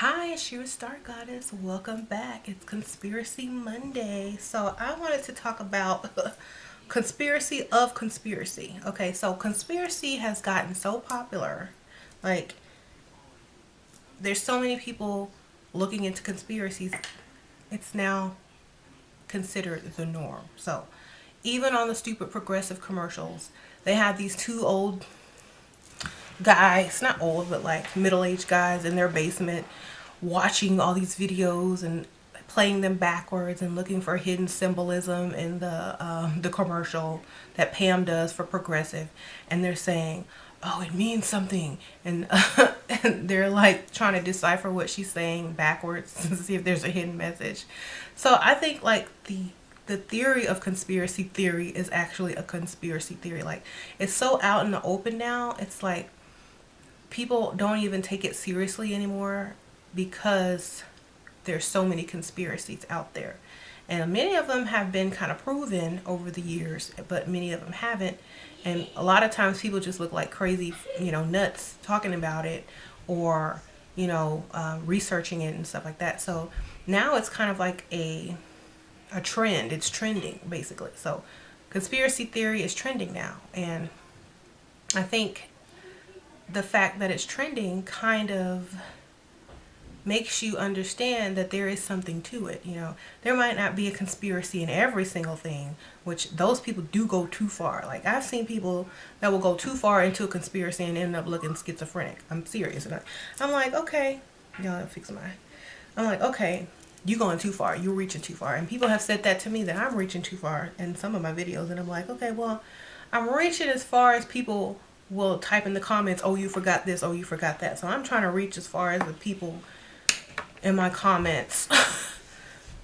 Hi, it's your Star Goddess. Welcome back. It's Conspiracy Monday. So, I wanted to talk about conspiracy of conspiracy. Okay, so conspiracy has gotten so popular. Like, there's so many people looking into conspiracies, it's now considered the norm. So, even on the stupid progressive commercials, they have these two old guys, not old, but like middle aged guys in their basement watching all these videos and playing them backwards and looking for hidden symbolism in the commercial that Pam does for Progressive, and they're saying, "Oh, it means something," and and they're like trying to decipher what she's saying backwards to see if there's a hidden message. So I think like the theory of conspiracy theory is actually a conspiracy theory. Like, it's so out in the open now. It's like people don't even take it seriously anymore because there's so many conspiracies out there. And many of them have been kind of proven over the years, but many of them haven't. And a lot of times people just look like crazy, nuts talking about it, or, researching it and stuff like that. So now it's kind of like a trend. It's trending, basically. So conspiracy theory is trending now. And I think the fact that it's trending kind of makes you understand that there is something to it. There might not be a conspiracy in every single thing, which those people do go too far. Like, I've seen people that will go too far into a conspiracy and end up looking schizophrenic. I'm serious. I'm like, okay, y'all fix my. I'm like, okay, you going too far. You're reaching too far. And people have said that to me, that I'm reaching too far in some of my videos. And I'm like, okay, well, I'm reaching as far as people will type in the comments, "Oh, you forgot this, oh, you forgot that." So I'm trying to reach as far as the people in my comments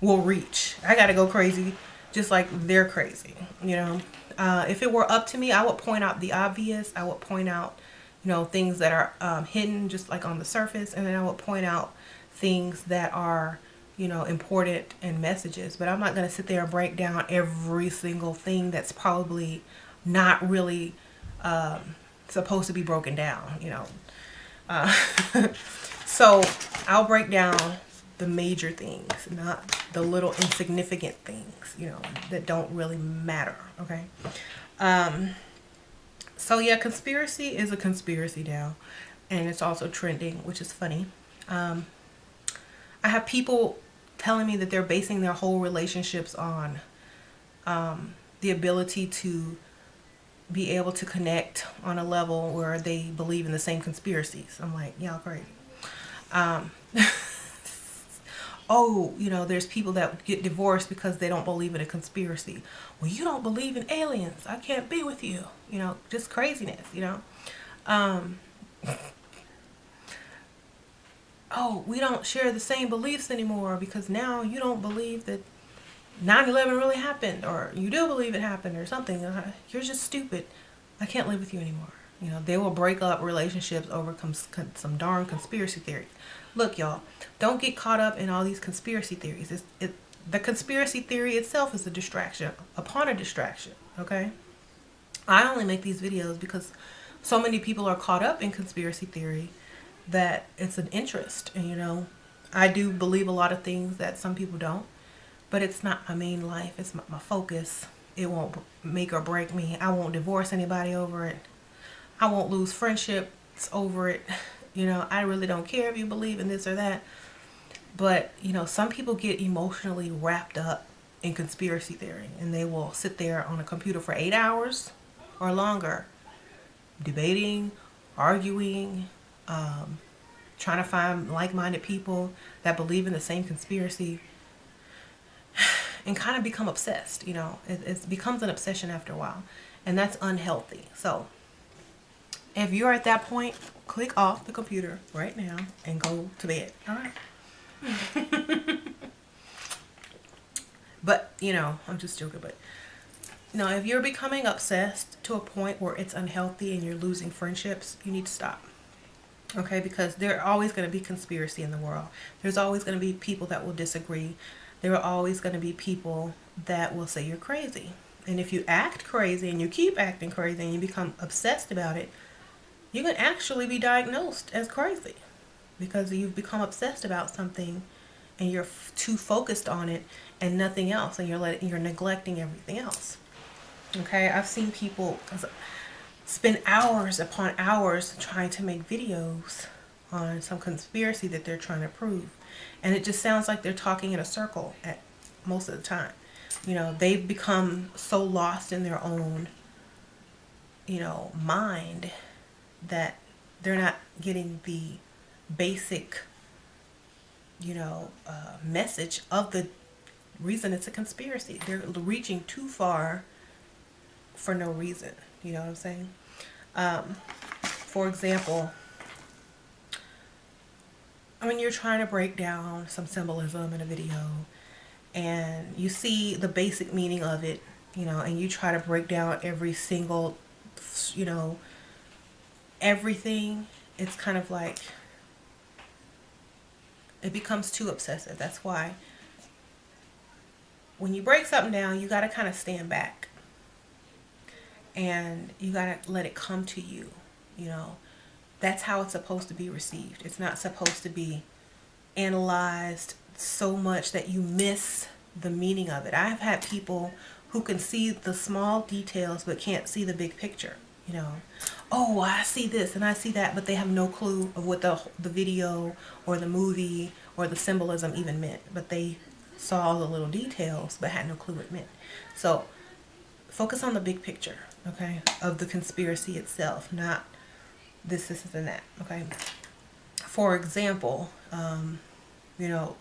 will reach. I gotta go crazy just like they're crazy. If it were up to me, I would point out the obvious. I would point out, things that are hidden just like on the surface, and then I would point out things that are, important and messages. But I'm not gonna sit there and break down every single thing that's probably not really supposed to be broken down. Uh, so I'll break down the major things, not the little insignificant things, that don't really matter. Okay. So yeah, conspiracy is a conspiracy now, and it's also trending, which is funny. I have people telling me that they're basing their whole relationships on the ability to be able to connect on a level where they believe in the same conspiracies. I'm like, y'all crazy. Um, oh, there's people that get divorced because they don't believe in a conspiracy. Well, you don't believe in aliens, I can't be with you. Just craziness. Um, oh, we don't share the same beliefs anymore because now you don't believe that 9/11 really happened, or you do believe it happened, or something. You're just stupid. I can't live with you anymore. They will break up relationships over some darn conspiracy theories. Look, y'all, don't get caught up in all these conspiracy theories. The conspiracy theory itself is a distraction upon a distraction, okay? I only make these videos because so many people are caught up in conspiracy theory that it's an interest. And, I do believe a lot of things that some people don't, but it's not my main life. It's my focus. It won't make or break me. I won't divorce anybody over it. I won't lose friendships over it. I really don't care if you believe in this or that. But, some people get emotionally wrapped up in conspiracy theory, and they will sit there on a computer for 8 hours or longer, debating, arguing, trying to find like-minded people that believe in the same conspiracy, and kind of become obsessed. It becomes an obsession after a while, and that's unhealthy. So if you're at that point, click off the computer right now and go to bed. All right. But, I'm just joking. But, if you're becoming obsessed to a point where it's unhealthy and you're losing friendships, you need to stop. Okay? Because there are always going to be conspiracy in the world. There's always going to be people that will disagree. There are always going to be people that will say you're crazy. And if you act crazy and you keep acting crazy and you become obsessed about it, you can actually be diagnosed as crazy. because you've become obsessed about something and you're too focused on it and nothing else, and you're neglecting everything else. Okay, I've seen people spend hours upon hours trying to make videos on some conspiracy that they're trying to prove, and it just sounds like they're talking in a circle at most of the time. They've become so lost in their own mind that they're not getting the basic message of the reason it's a conspiracy. They're reaching too far for no reason. You know what I'm saying? For example, when you're trying to break down some symbolism in a video and you see the basic meaning of it, and you try to break down every single, everything, it's kind of like it becomes too obsessive. That's why when you break something down, you got to kind of stand back and you got to let it come to you. That's how it's supposed to be received. It's not supposed to be analyzed so much that you miss the meaning of it. I've had people who can see the small details but can't see the big picture. Oh, I see this and I see that, but they have no clue of what the video or the movie or the symbolism even meant. But they saw all the little details but had no clue what it meant. So focus on the big picture, okay, of the conspiracy itself, not this, and that, okay? For example,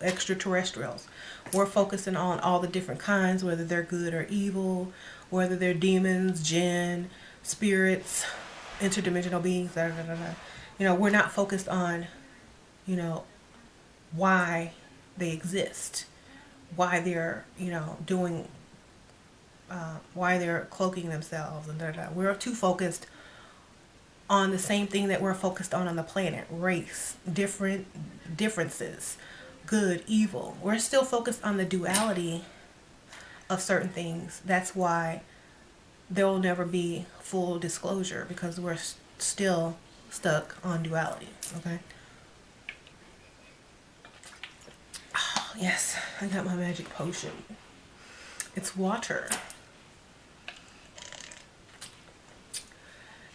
extraterrestrials. We're focusing on all the different kinds, whether they're good or evil, whether they're demons, jinn, spirits, interdimensional beings, da, da, da, da. We're not focused on, why they exist, why they're, doing, why they're cloaking themselves, and da, da, da. We're too focused on the same thing that we're focused on the planet: race, differences, good, evil. We're still focused on the duality of certain things. That's why there will never be full disclosure, because we're still stuck on duality, okay? Oh, yes, I got my magic potion. It's water.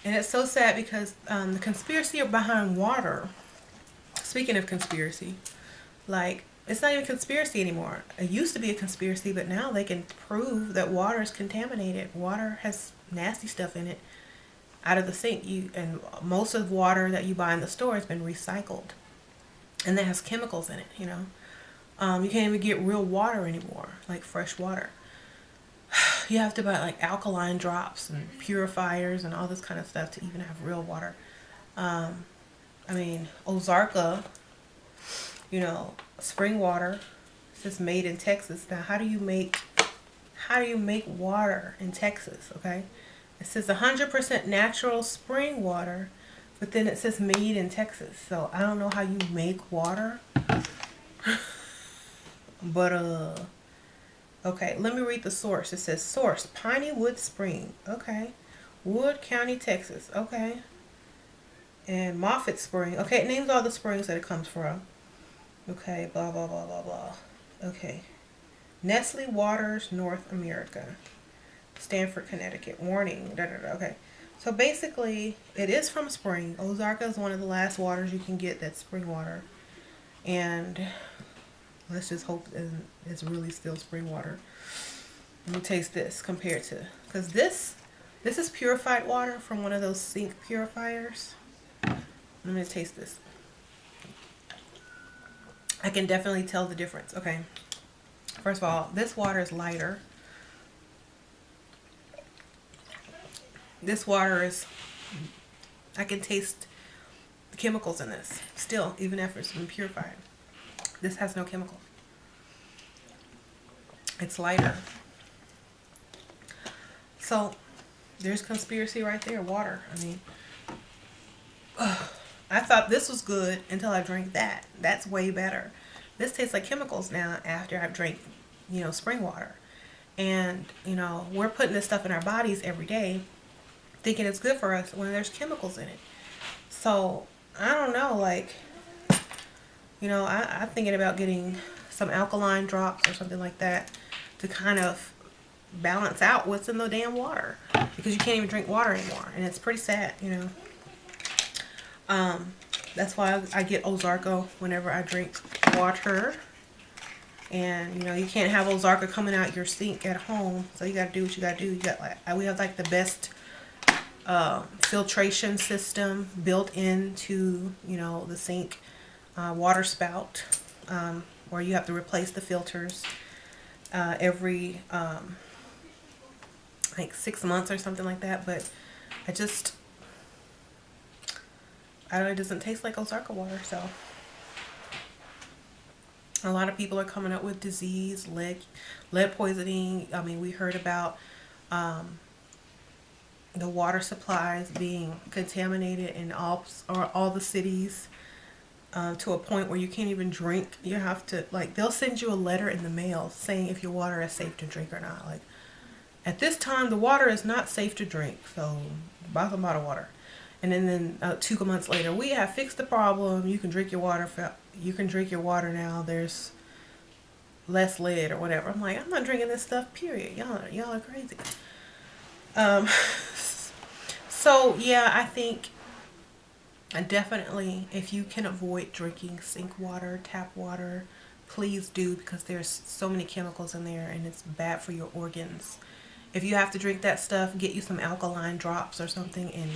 And it's so sad because the conspiracy behind water, speaking of conspiracy, it's not even a conspiracy anymore. It used to be a conspiracy, but now they can prove that water is contaminated. Water has nasty stuff in it out of the sink. And most of the water that you buy in the store has been recycled, and that has chemicals in it. You can't even get real water anymore, like fresh water. You have to buy alkaline drops and purifiers and all this kind of stuff to even have real water. Ozarka, spring water. It's just made in Texas. Now, how do you make water in Texas? Okay, it says 100% natural spring water, but then it says made in Texas. So I don't know how you make water. But okay, let me read the source. It says source Piney Wood Spring. Okay, Wood County, Texas. Okay, and Moffett Spring. Okay, it names all the springs that it comes from. Okay, blah, blah, blah, blah, blah. Okay. Nestle Waters, North America. Stamford, Connecticut. Warning. Da, da, da. Okay. So basically, it is from spring. Ozarka is one of the last waters you can get that's spring water. And let's just hope it's really still spring water. Let me taste this compared to... Because this is purified water from one of those sink purifiers. Let me taste this. I can definitely tell the difference. Okay. First of all, this water is lighter. This water is... I can taste the chemicals in this. Still, even after it's been purified. This has no chemical. It's lighter. So, there's conspiracy right there. Water. I thought this was good until I drank that. That's way better. This tastes like chemicals now after I've drank, spring water. And, we're putting this stuff in our bodies every day thinking it's good for us when there's chemicals in it. So, I don't know, You know, I'm thinking about getting some alkaline drops or something like that to kind of balance out what's in the damn water, because you can't even drink water anymore, and it's pretty sad, you know. That's why I get Ozarka whenever I drink water. And you know, you can't have Ozarka coming out your sink at home, so you gotta do what you gotta do. You got like, we have like the best filtration system built into, you know, the sink, water spout, where you have to replace the filters every like 6 months or something like that. But I just, I don't know, it doesn't taste like Ozarka water. So a lot of people are coming up with disease, lead poisoning. I mean, we heard about the water supplies being contaminated in all the cities, to a point where you can't even drink. You have to, like, they'll send you a letter in the mail saying if your water is safe to drink or not. Like, at this time, the water is not safe to drink, so buy some bottled water. And then 2 months later, we have fixed the problem. You can drink your water. You can drink your water now. There's less lead or whatever. I'm like, I'm not drinking this stuff. Period. Y'all are crazy. Um, so yeah, I think definitely, if you can avoid drinking sink water, tap water, please do, because there's so many chemicals in there and it's bad for your organs. If you have to drink that stuff, get you some alkaline drops or something and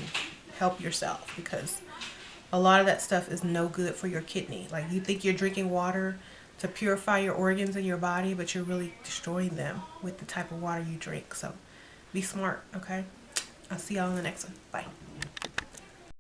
help yourself, because a lot of that stuff is no good for your kidney. Like, you think you're drinking water to purify your organs in your body, but you're really destroying them with the type of water you drink. So be smart, okay? I'll see y'all in the next one. Bye.